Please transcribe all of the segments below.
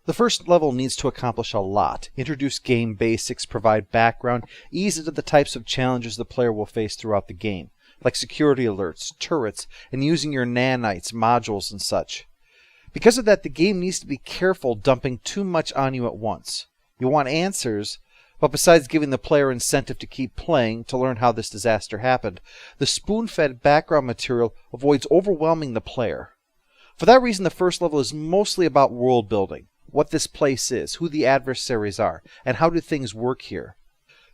The first level needs to accomplish a lot: introduce game basics, provide background, ease into the types of challenges the player will face throughout the game, like security alerts, turrets, and using your nanites, modules, and such. Because of that, the game needs to be careful dumping too much on you at once. You want answers, but besides giving the player incentive to keep playing, to learn how this disaster happened, the spoon-fed background material avoids overwhelming the player. For that reason, the first level is mostly about world building, what this place is, who the adversaries are, and how do things work here.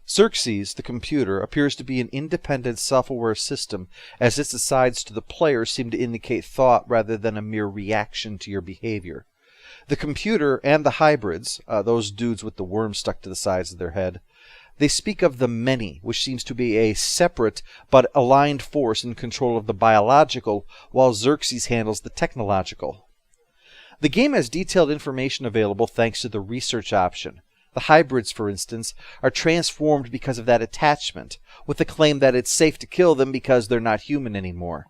Xerxes, the computer, appears to be an independent, self-aware system, as its asides to the player seem to indicate thought rather than a mere reaction to your behavior. The computer and the hybrids, those dudes with the worms stuck to the sides of their head, they speak of the many, which seems to be a separate but aligned force in control of the biological, while Xerxes handles the technological. The game has detailed information available thanks to the research option. The hybrids, for instance, are transformed because of that attachment, with the claim that it's safe to kill them because they're not human anymore.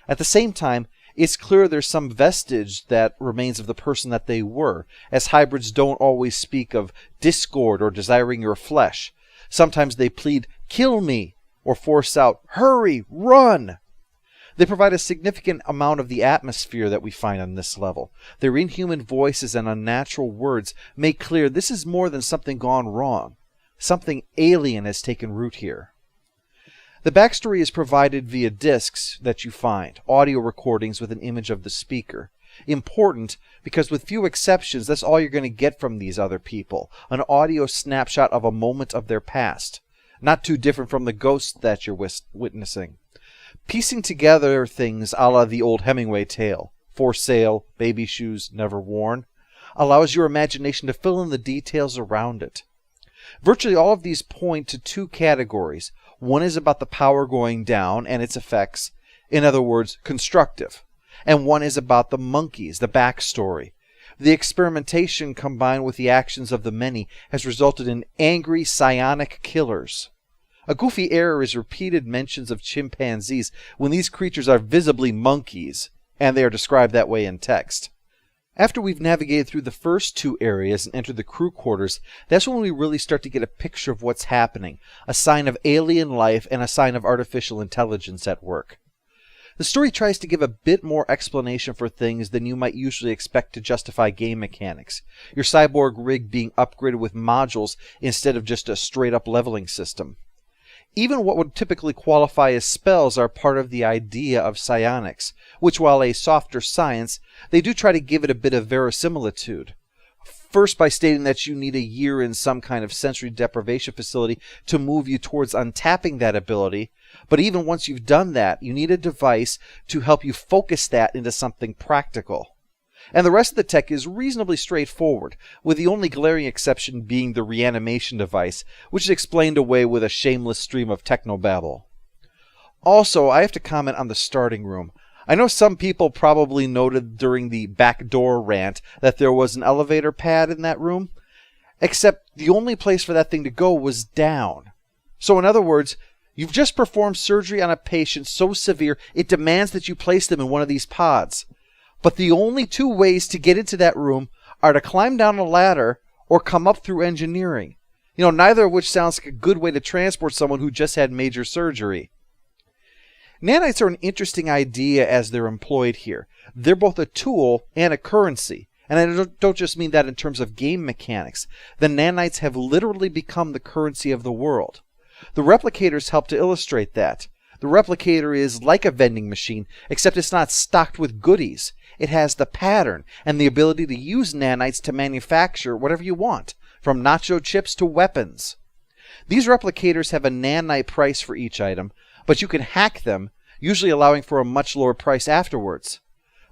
At the same time, it's clear there's some vestige that remains of the person that they were, as hybrids don't always speak of discord or desiring your flesh. Sometimes they plead, "Kill me," or force out, "Hurry, run!" They provide a significant amount of the atmosphere that we find on this level. Their inhuman voices and unnatural words make clear this is more than something gone wrong. Something alien has taken root here. The backstory is provided via discs that you find, audio recordings with an image of the speaker. Important because with few exceptions, that's all you're going to get from these other people, an audio snapshot of a moment of their past, not too different from the ghosts that you're witnessing. Piecing together things a la the old Hemingway tale, for sale, baby shoes never worn, allows your imagination to fill in the details around it. Virtually all of these point to two categories. One is about the power going down and its effects, in other words, constructive. And one is about the monkeys, the backstory. The experimentation combined with the actions of the many has resulted in angry psionic killers. A goofy error is repeated mentions of chimpanzees when these creatures are visibly monkeys, and they are described that way in text. After we've navigated through the first two areas and entered the crew quarters, that's when we really start to get a picture of what's happening, a sign of alien life and a sign of artificial intelligence at work. The story tries to give a bit more explanation for things than you might usually expect to justify game mechanics, your cyborg rig being upgraded with modules instead of just a straight-up leveling system. Even what would typically qualify as spells are part of the idea of psionics, which, while a softer science, they do try to give it a bit of verisimilitude. First by stating that you need a year in some kind of sensory deprivation facility to move you towards untapping that ability, but even once you've done that, you need a device to help you focus that into something practical. And the rest of the tech is reasonably straightforward, with the only glaring exception being the reanimation device, which is explained away with a shameless stream of technobabble. Also, I have to comment on the starting room. I know some people probably noted during the backdoor rant that there was an elevator pad in that room, except the only place for that thing to go was down. So in other words, you've just performed surgery on a patient so severe it demands that you place them in one of these pods. But the only two ways to get into that room are to climb down a ladder or come up through engineering. Neither of which sounds like a good way to transport someone who just had major surgery. Nanites are an interesting idea as they're employed here. They're both a tool and a currency. And I don't just mean that in terms of game mechanics. The nanites have literally become the currency of the world. The replicators help to illustrate that. The replicator is like a vending machine, except it's not stocked with goodies. It has the pattern and the ability to use nanites to manufacture whatever you want, from nacho chips to weapons. These replicators have a nanite price for each item, but you can hack them, usually allowing for a much lower price afterwards.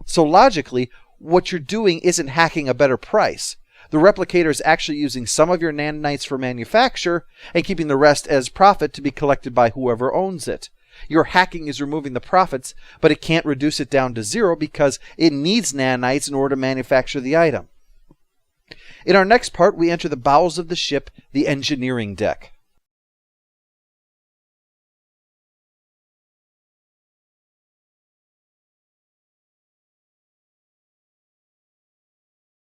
So logically, what you're doing isn't hacking a better price. The replicator is actually using some of your nanites for manufacture and keeping the rest as profit to be collected by whoever owns it. Your hacking is removing the profits, but it can't reduce it down to zero because it needs nanites in order to manufacture the item. In our next part, we enter the bowels of the ship, the engineering deck.